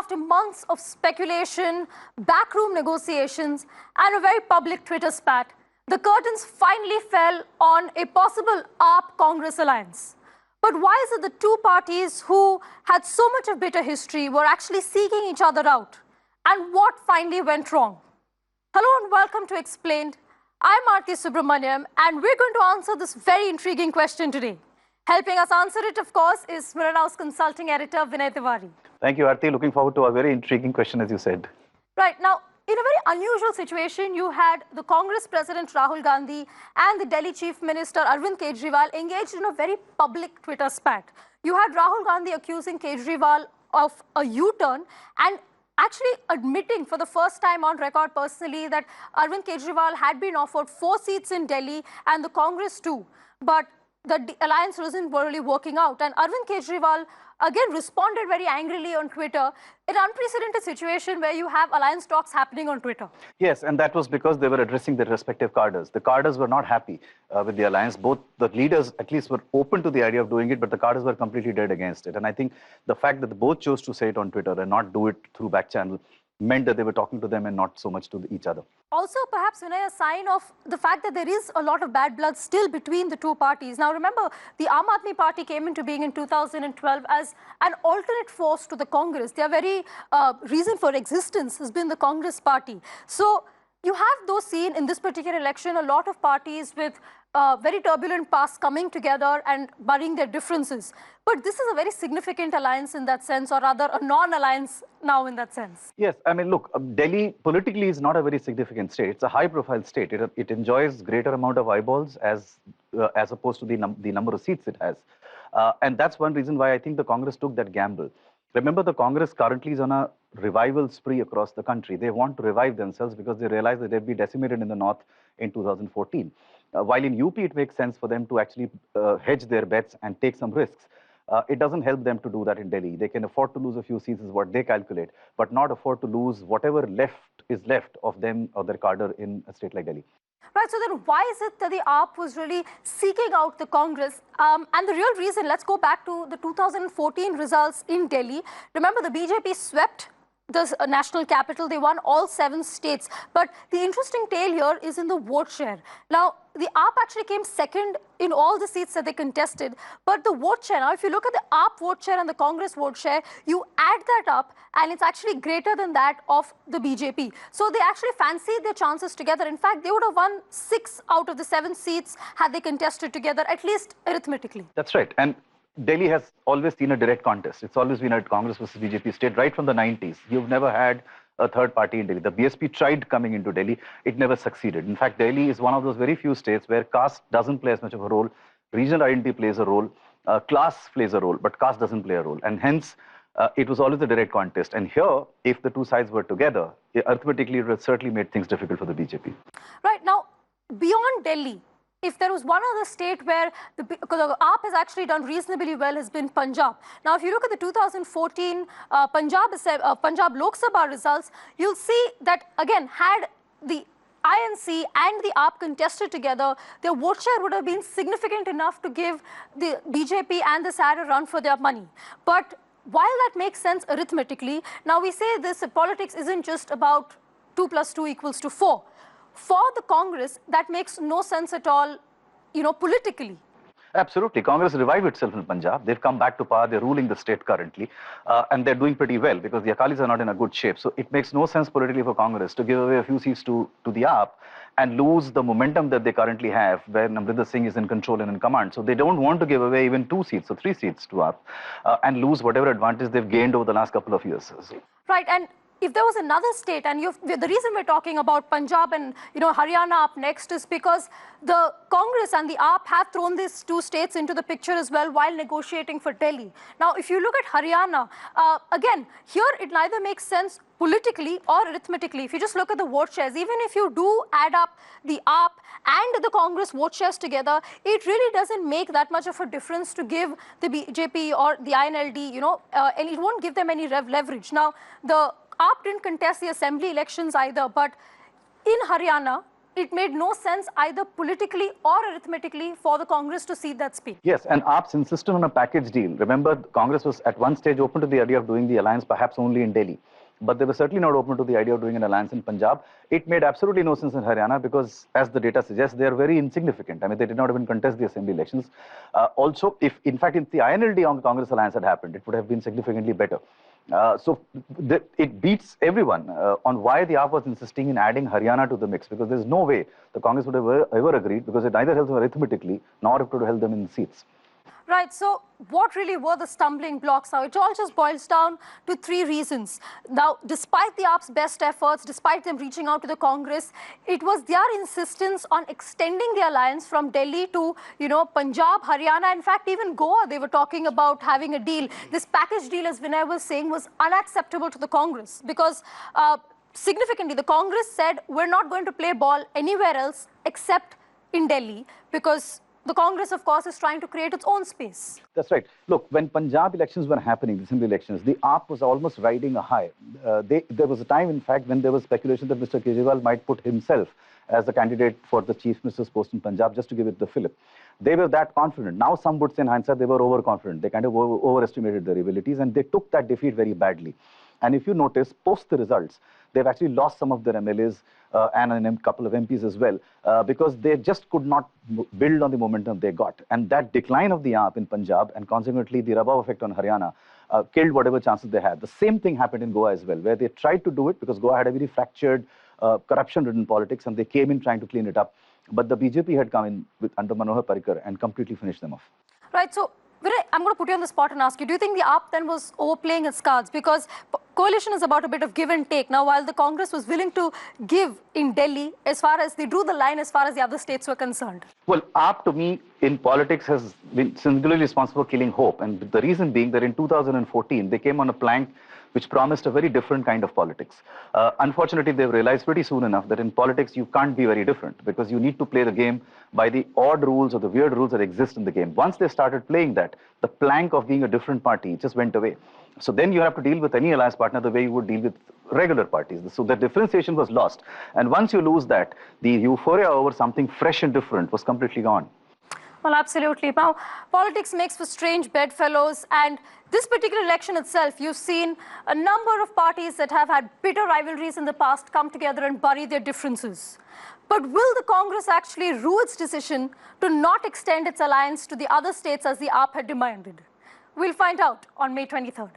after months of speculation, backroom negotiations, and a very public Twitter spat, the curtains finally fell on a possible aap-congress alliance. But why is it the two parties who had so much of bitter history were actually seeking each other out? And what finally went wrong? Hello and welcome to Explained. I'm Aarti Subramaniam, and we're going to answer this very intriguing question today. Helping us answer it, of course, is Mirror Now's consulting editor, Vinay Tiwari. Thank you, Aarti. Looking forward to a very intriguing question, as you said. Right. Now, in a very unusual situation, you had the Congress President Rahul Gandhi and the Delhi Chief Minister Arvind Kejriwal engaged in a very public Twitter spat. You had Rahul Gandhi accusing Kejriwal of a U-turn and actually admitting for the first time on record personally that Arvind Kejriwal had been offered 4 seats in Delhi and the Congress too. But the alliance wasn't really working out. And Arvind Kejriwal again responded very angrily on Twitter. An unprecedented situation where you have alliance talks happening on Twitter. Yes, and that was because they were addressing their respective cadres. The cadres were not happy with the alliance. Both the leaders at least were open to the idea of doing it, but the cadres were completely dead against it. And I think the fact that they both chose to say it on Twitter and not do it through back channel meant that they were talking to them and not so much to each other. Also, perhaps, Vinay, a sign of the fact that there is a lot of bad blood still between the two parties. Now, remember, the Aam Aadmi Party came into being in 2012 as an alternate force to the Congress. Their very reason for existence has been the Congress Party. So, you have those seen in this particular election, a lot of parties with very turbulent past coming together and burying their differences. But this is a very significant alliance in that sense, or rather a non-alliance now in that sense. Yes, I mean, look, Delhi politically is not a very significant state. It's a high-profile state. It enjoys greater amount of eyeballs as opposed to the number of seats it has. And that's one reason why I think the Congress took that gamble. Remember, the Congress currently is on a revival spree across the country. They want to revive themselves because they realize that they'd be decimated in the north in 2014. While in UP, it makes sense for them to actually hedge their bets and take some risks. It doesn't help them to do that in Delhi. They can afford to lose a few seats is what they calculate, but not afford to lose whatever is left of them or their cadre in a state like Delhi. Right, so then why is it that the AAP was really seeking out the Congress? And the real reason, let's go back to the 2014 results in Delhi. Remember, the BJP swept the national capital. They won all 7 states. But the interesting tale here is in the vote share. Now, the AAP actually came second in all the seats that they contested. But the vote share, now if you look at the AAP vote share and the Congress vote share, you add that up and it's actually greater than that of the BJP. So they actually fancied their chances together. In fact, they would have won 6 out of the 7 seats had they contested together, at least arithmetically. That's right. And Delhi has always seen a direct contest. It's always been a Congress versus BJP state right from the 90s. You've never had a third party in Delhi. The BSP tried coming into Delhi. It never succeeded. In fact, Delhi is one of those very few states where caste doesn't play as much of a role. Regional identity plays a role. Class plays a role, but caste doesn't play a role. And hence, it was always a direct contest. And here, if the two sides were together, arithmetically, it would have certainly made things difficult for the BJP. Right. Now, beyond Delhi, if there was one other state where because the AAP has actually done reasonably well, has been Punjab. Now, if you look at the 2014 Punjab Lok Sabha results, you'll see that, again, had the INC and the AAP contested together, their vote share would have been significant enough to give the BJP and the SAD a run for their money. But while that makes sense arithmetically, now we say this politics isn't just about 2 + 2 = 4. For the Congress, that makes no sense at all, politically. Absolutely. Congress revived itself in Punjab. They've come back to power. They're ruling the state currently. And they're doing pretty well because the Akalis are not in a good shape. So it makes no sense politically for Congress to give away a few seats to the AAP and lose the momentum that they currently have where Amrinder Singh is in control and in command. So they don't want to give away even 2 seats or 3 seats to AAP and lose whatever advantage they've gained over the last couple of years. Right. And if there was another state, and the reason we're talking about Punjab and Haryana up next is because the Congress and the AAP have thrown these 2 states into the picture as well while negotiating for Delhi. Now, if you look at Haryana, again, here it neither makes sense politically or arithmetically. If you just look at the vote shares, even if you do add up the AAP and the Congress vote shares together, it really doesn't make that much of a difference to give the BJP or the INLD, and it won't give them any leverage. Now, the AAP didn't contest the assembly elections either, but in Haryana, it made no sense either politically or arithmetically for the Congress to cede that space. Yes, and AAP's insisted on a package deal. Remember, Congress was at one stage open to the idea of doing the alliance perhaps only in Delhi. But they were certainly not open to the idea of doing an alliance in Punjab. It made absolutely no sense in Haryana because, as the data suggests, they are very insignificant. I mean, they did not even contest the assembly elections. Also, if the INLD on Congress alliance had happened, it would have been significantly better. It beats everyone on why the AAP was insisting in adding Haryana to the mix, because there's no way the Congress would have ever agreed, because it neither helps them arithmetically nor it would have helped them in seats. Right, so what really were the stumbling blocks now? It all just boils down to three reasons. Now, despite the AAP's best efforts, despite them reaching out to the Congress, it was their insistence on extending the alliance from Delhi to, Punjab, Haryana, in fact, even Goa. They were talking about having a deal. This package deal, as Vinay was saying, was unacceptable to the Congress because significantly, the Congress said, we're not going to play ball anywhere else except in Delhi, because the Congress, of course, is trying to create its own space. That's right. Look, when Punjab elections were happening, the assembly elections, the AAP was almost riding a high. There was a time, in fact, when there was speculation that Mr. Kejriwal might put himself as the candidate for the Chief Minister's post in Punjab, just to give it the fillip. They were that confident. Now, some would say in hindsight, they were overconfident. They kind of overestimated their abilities, and they took that defeat very badly. And if you notice, post the results, they've actually lost some of their MLAs and a couple of MPs as well, because they just could not build on the momentum they got. And that decline of the AAP in Punjab, and consequently the rub-off effect on Haryana, killed whatever chances they had. The same thing happened in Goa as well, where they tried to do it because Goa had a very fractured, corruption-ridden politics, and they came in trying to clean it up. But the BJP had come in under Manohar Parrikar and completely finished them off. Right, so Vinay, I'm going to put you on the spot and ask you, do you think the AAP then was overplaying its cards? Because coalition is about a bit of give and take. Now, while the Congress was willing to give in Delhi, as far as they drew the line as far as the other states were concerned. Well, AAP, to me, in politics has been singularly responsible for killing hope. And the reason being that in 2014, they came on a plank which promised a very different kind of politics. Unfortunately, they've realized pretty soon enough that in politics, you can't be very different, because you need to play the game by the odd rules or the weird rules that exist in the game. Once they started playing that, the plank of being a different party just went away. So then you have to deal with any alliance partner the way you would deal with regular parties. So the differentiation was lost. And once you lose that, the euphoria over something fresh and different was completely gone. Well, absolutely. Now, politics makes for strange bedfellows, and this particular election itself, you've seen a number of parties that have had bitter rivalries in the past come together and bury their differences. But will the Congress actually rue its decision to not extend its alliance to the other states as the AAP had demanded? We'll find out on May 23rd.